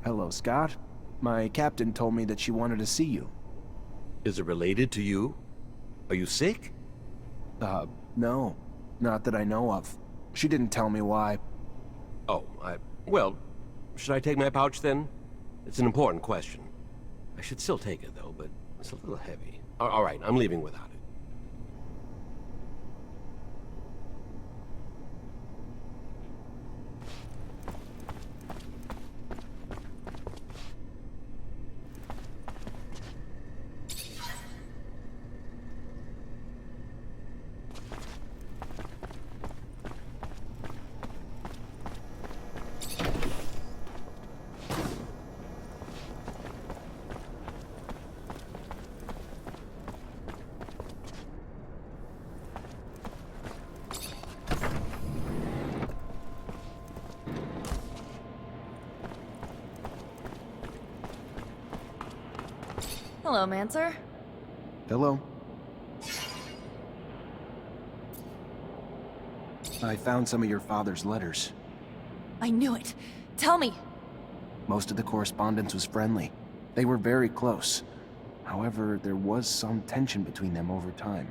Hello, Scott. My captain told me that she wanted to see you. Is it related to you? Are you sick? No. Not that I know of. She didn't tell me why. Oh, well, should I take my pouch then? It's an important question. I should still take it though, but it's a little heavy. All right, I'm leaving without it. Hello, Mancer. Hello. I found some of your father's letters. I knew it. Tell me. Most of the correspondence was friendly. They were very close. However, there was some tension between them over time.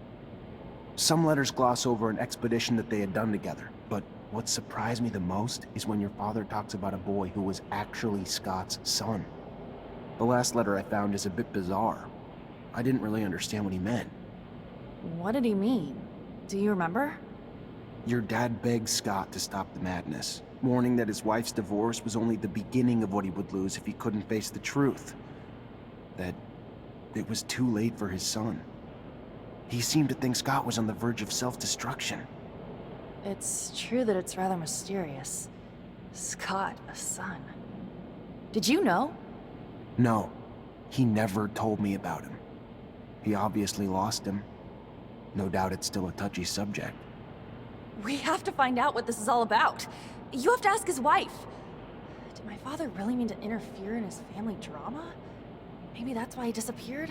Some letters gloss over an expedition that they had done together, but what surprised me the most is when your father talks about a boy who was actually Scott's son. The last letter I found is a bit bizarre. I didn't really understand what he meant. What did he mean? Do you remember? Your dad begged Scott to stop the madness, warning that his wife's divorce was only the beginning of what he would lose if he couldn't face the truth. That it was too late for his son. He seemed to think Scott was on the verge of self-destruction. It's true that it's rather mysterious. Scott, a son. Did you know? No, he never told me about him. He obviously lost him. No doubt it's still a touchy subject. We have to find out what this is all about. You have to ask his wife. Did my father really mean to interfere in his family drama? Maybe that's why he disappeared?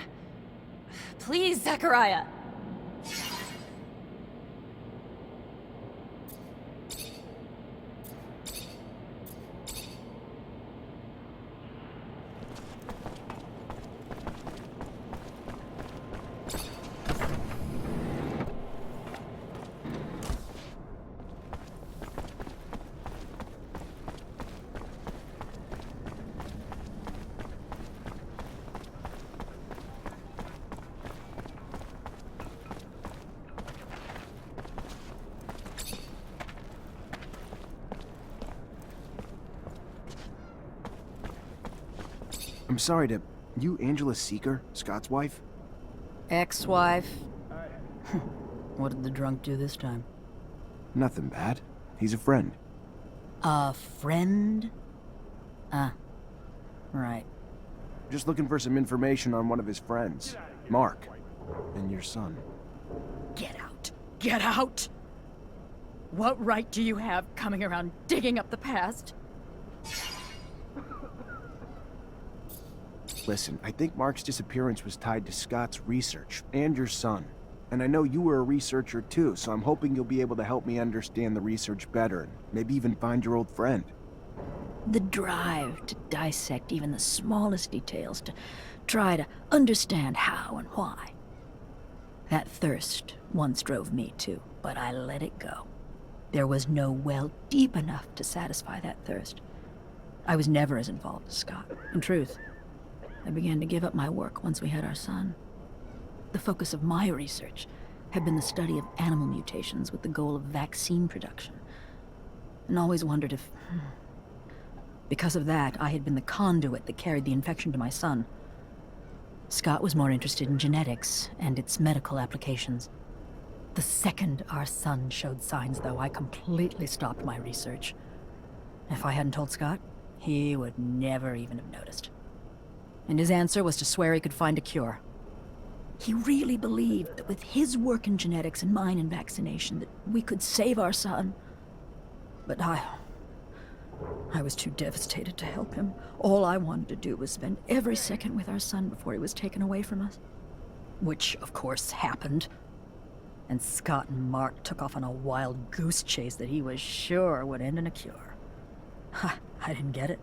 Please, Zachariah! I'm sorry to... You Angela Seeker, Scott's wife? Ex-wife? What did the drunk do this time? Nothing bad. He's a friend. A friend? Ah, right. Just looking for some information on one of his friends, Mark, and your son. Get out! Get out! What right do you have coming around digging up the past? Listen, I think Mark's disappearance was tied to Scott's research, and your son. And I know you were a researcher too, so I'm hoping you'll be able to help me understand the research better, and maybe even find your old friend. The drive to dissect even the smallest details, to try to understand how and why. That thirst once drove me too, but I let it go. There was no well deep enough to satisfy that thirst. I was never as involved as Scott. In truth, I began to give up my work once we had our son. The focus of my research had been the study of animal mutations with the goal of vaccine production. And always wondered if... Because of that, I had been the conduit that carried the infection to my son. Scott was more interested in genetics and its medical applications. The second our son showed signs, though, I completely stopped my research. If I hadn't told Scott, he would never even have noticed. And his answer was to swear he could find a cure. He really believed that with his work in genetics and mine in vaccination, that we could save our son. But I was too devastated to help him. All I wanted to do was spend every second with our son before he was taken away from us. Which, of course, happened. And Scott and Mark took off on a wild goose chase that he was sure would end in a cure. I didn't get it.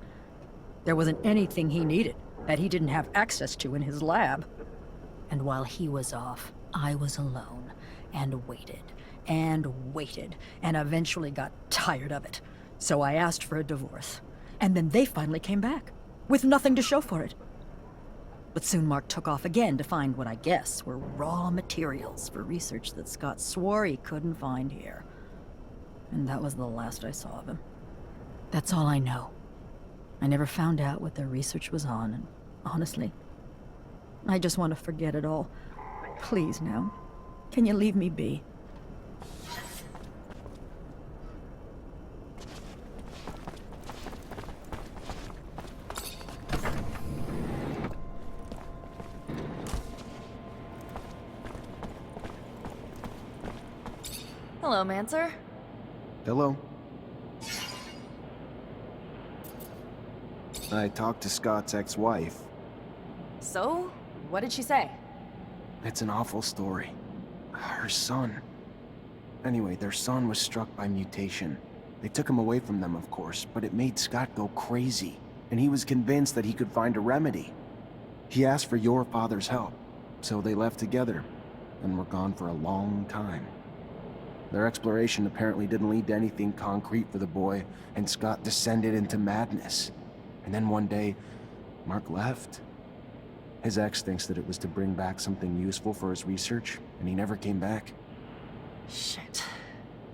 There wasn't anything he needed that he didn't have access to in his lab. And while he was off, I was alone, and waited, and waited, and eventually got tired of it. So I asked for a divorce. And then they finally came back, with nothing to show for it. But soon Mark took off again to find what I guess were raw materials for research that Scott swore he couldn't find here. And that was the last I saw of him. That's all I know. I never found out what their research was on, and honestly, I just want to forget it all. Please now, can you leave me be? Hello, Mancer. Hello? I talked to Scott's ex-wife. So, what did she say? It's an awful story. Her son. Anyway, their son was struck by mutation. They took him away from them, of course, but it made Scott go crazy, and he was convinced that he could find a remedy. He asked for your father's help, so they left together, and were gone for a long time. Their exploration apparently didn't lead to anything concrete for the boy, and Scott descended into madness. And then one day, Mark left. His ex thinks that it was to bring back something useful for his research, and he never came back. Shit.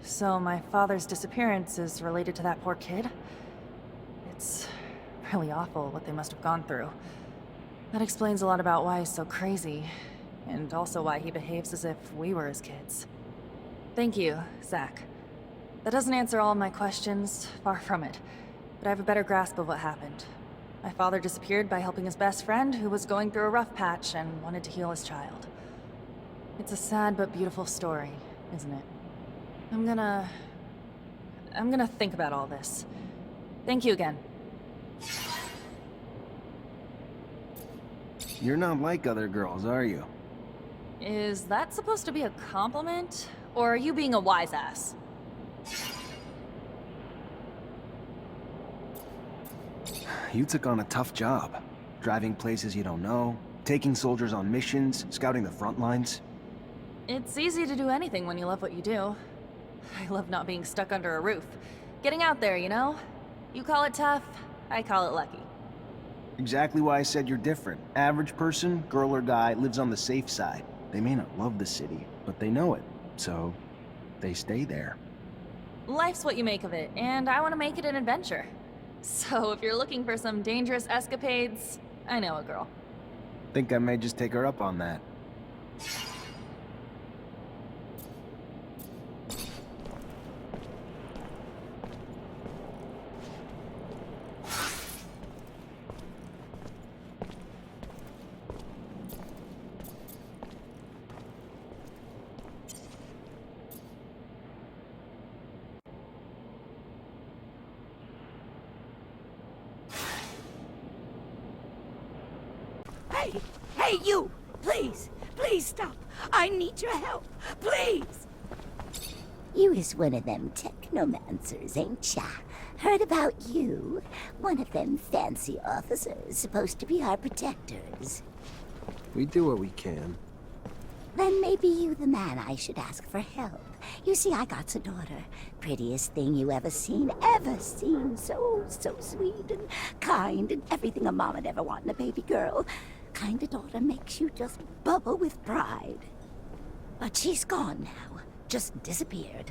So my father's disappearance is related to that poor kid? It's really awful what they must have gone through. That explains a lot about why he's so crazy, and also why he behaves as if we were his kids. Thank you, Zach. That doesn't answer all of my questions, far from it, but I have a better grasp of what happened. My father disappeared by helping his best friend, who was going through a rough patch and wanted to heal his child. It's a sad but beautiful story, isn't it? I'm gonna think about all this. Thank you again. You're not like other girls, are you? Is that supposed to be a compliment? Or are you being a wise ass? You took on a tough job. Driving places you don't know, taking soldiers on missions, scouting the front lines. It's easy to do anything when you love what you do. I love not being stuck under a roof. Getting out there, you know? You call it tough, I call it lucky. Exactly why I said you're different. Average person, girl or guy, lives on the safe side. They may not love the city, but they know it. So, they stay there. Life's what you make of it, and I want to make it an adventure. So if you're looking for some dangerous escapades, I know a girl. Think I may just take her up on that. Hey, you! Please, please stop! I need your help! Please! You is one of them Technomancers, ain't ya? Heard about you? One of them fancy officers supposed to be our protectors. We do what we can. Then maybe you the man I should ask for help. You see, I got a daughter. Prettiest thing you ever seen, ever seen. So sweet and kind and everything a mom'd ever want in a baby girl. Kind of daughter makes you just bubble with pride. But she's gone now. Just disappeared.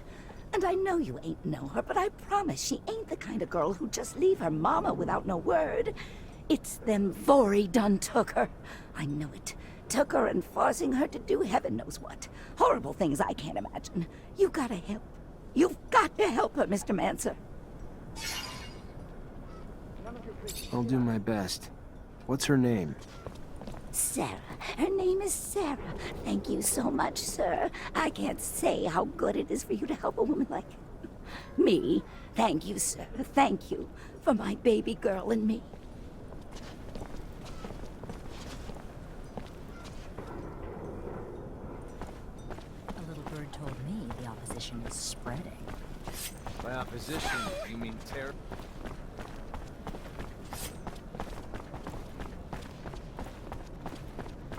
And I know you ain't know her, but I promise she ain't the kind of girl who just leave her mama without no word. It's them Vori done took her. I know it. Took her and forcing her to do heaven knows what. Horrible things I can't imagine. You gotta help. You've got to help her, Mr. Mancer. I'll do my best. What's her name? Sarah. Her name is Sarah. Thank you so much, sir. I can't say how good it is for you to help a woman like me. Thank you, sir. Thank you for my baby girl and me. A little bird told me the opposition is spreading. By opposition, you mean terror?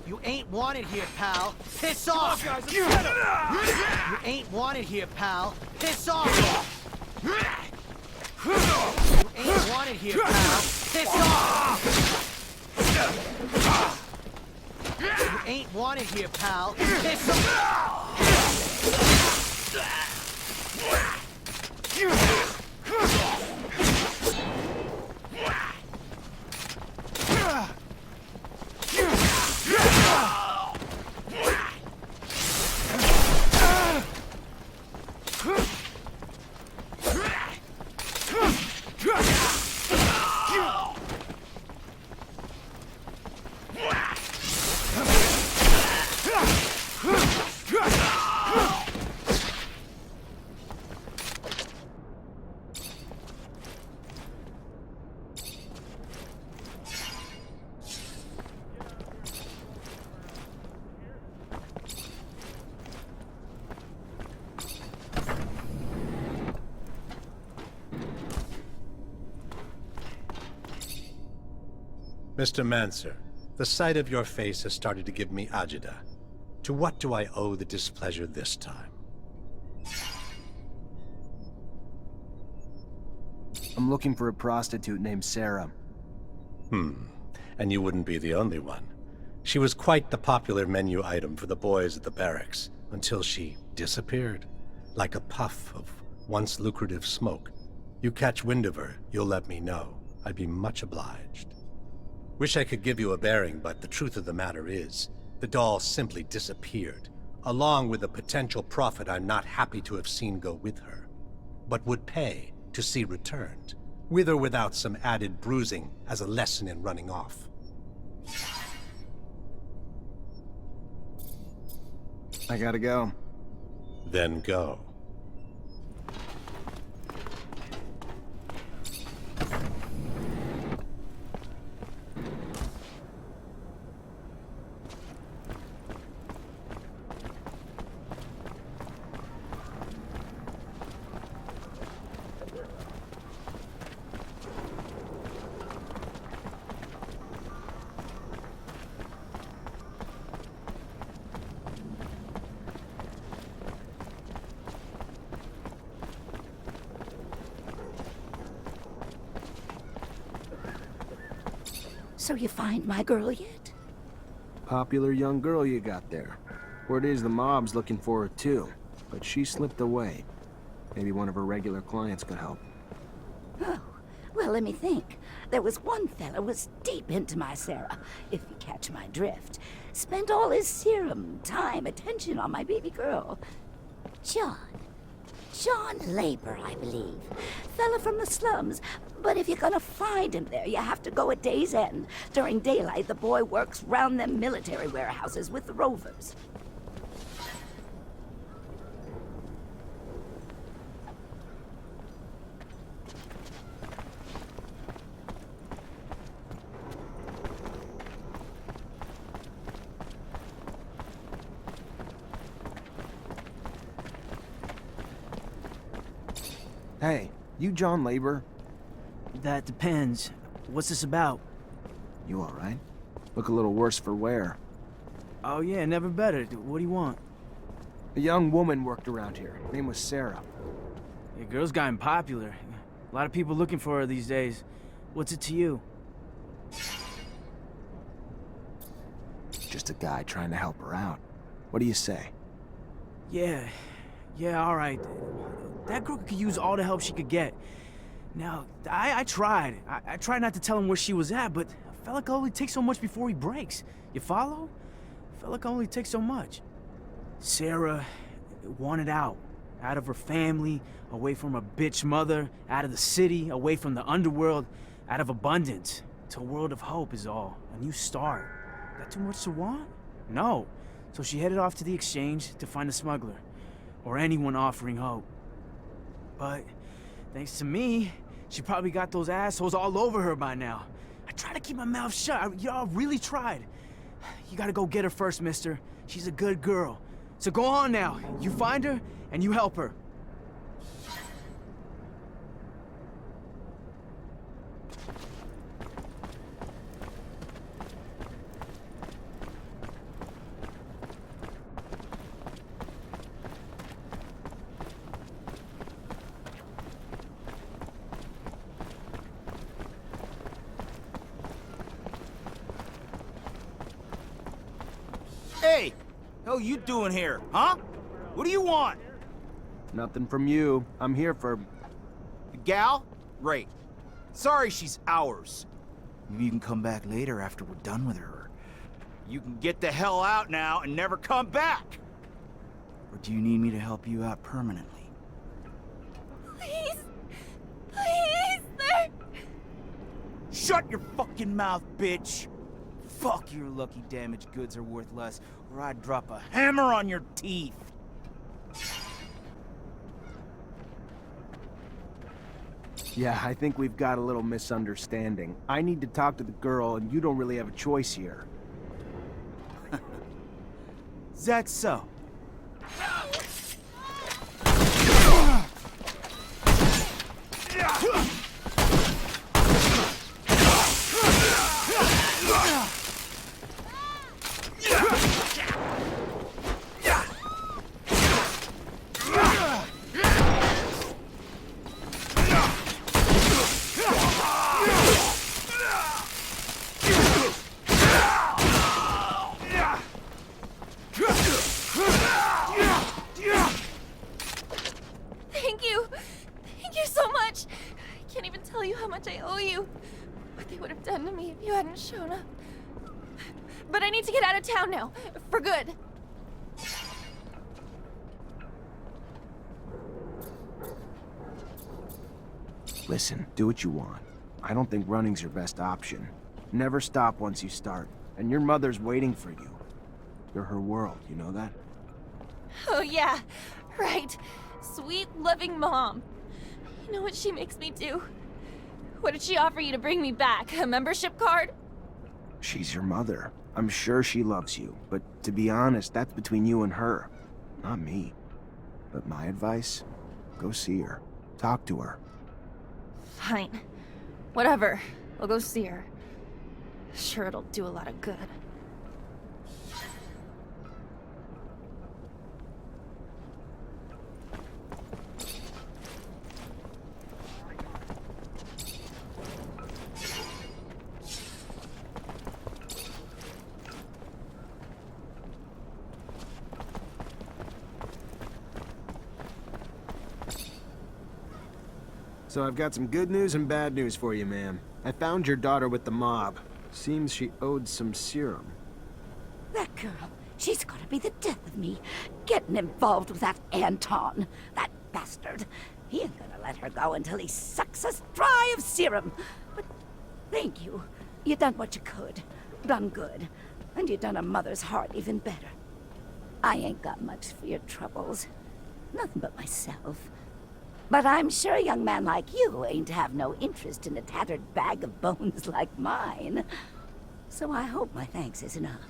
You ain't wanted here, pal. Piss off! Come on, guys, let's get him! You ain't wanted here, pal. Piss off! You ain't wanted here, pal. Piss off! You ain't wanted here, pal. Piss off! Mr. Mancer, the sight of your face has started to give me agita. To what do I owe the displeasure this time? I'm looking for a prostitute named Sarah. And you wouldn't be the only one. She was quite the popular menu item for the boys at the barracks, until she disappeared, like a puff of once lucrative smoke. You catch wind of her, you'll let me know. I'd be much obliged. Wish I could give you a bearing, but the truth of the matter is, the doll simply disappeared, along with a potential profit I'm not happy to have seen go with her, but would pay to see returned, with or without some added bruising as a lesson in running off. I gotta go. Then go. So you find my girl yet? Popular young girl you got there. Word is the mob's looking for her too, but she slipped away. Maybe one of her regular clients could help. Oh, well, let me think. There was one fella was deep into my Sarah, if you catch my drift. Spent all his serum, time, attention on my baby girl. John Labor, I believe. Fella from the slums. But if you're gonna find him there, you have to go at day's end. During daylight, the boy works round them military warehouses with the rovers. Hey, you John Labor? That depends. What's this about? You alright? Look a little worse for wear. Oh yeah, never better. What do you want? A young woman worked around here. Her name was Sarah. Yeah, girl's gotten popular. A lot of people looking for her these days. What's it to you? Just a guy trying to help her out. What do you say? Yeah, alright. That girl could use all the help she could get. Now, I tried. I tried not to tell him where she was at, but a fella can only take so much before he breaks. You follow? A fella can only take so much. Sarah wanted out of her family, away from her bitch mother, out of the city, away from the underworld, out of abundance, to a world of hope is all. A new start. That too much to want? No. So she headed off to the exchange to find a smuggler, or anyone offering hope. But thanks to me, she probably got those assholes all over her by now. I tried to keep my mouth shut. Y'all really tried. You gotta go get her first, mister. She's a good girl. So go on now. You find her, and you help her. hell you doing here, huh? What do you want? Nothing from you. I'm here for... The gal? Right. Sorry she's ours. Maybe you can come back later after we're done with her. You can get the hell out now and never come back! Or do you need me to help you out permanently? Please! Please, sir! Shut your fucking mouth, bitch! Fuck, your lucky damaged goods are worth less, or I'd drop a hammer on your teeth! Yeah, I think we've got a little misunderstanding. I need to talk to the girl, and you don't really have a choice here. Is that so? Thank you! Thank you so much! I can't even tell you how much I owe you. What they would have done to me if you hadn't shown up. But I need to get out of town now, for good. Listen, do what you want. I don't think running's your best option. Never stop once you start. And your mother's waiting for you. You're her world, you know that? Oh yeah, right. Sweet, loving mom. You know what she makes me do? What did she offer you to bring me back? A membership card? She's your mother. I'm sure she loves you, but to be honest, that's between you and her, not me. But my advice? Go see her. Talk to her. Fine. Whatever. I'll go see her. Sure, it'll do a lot of good. So I've got some good news and bad news for you, ma'am. I found your daughter with the mob. Seems she owed some serum. That girl, she's gotta be the death of me. Getting involved with that Anton, that bastard. He ain't gonna let her go until he sucks us dry of serum. But thank you. You done what you could. Done good. And you done a mother's heart even better. I ain't got much for your troubles. Nothing but myself. But I'm sure a young man like you ain't have no interest in a tattered bag of bones like mine. So I hope my thanks is enough.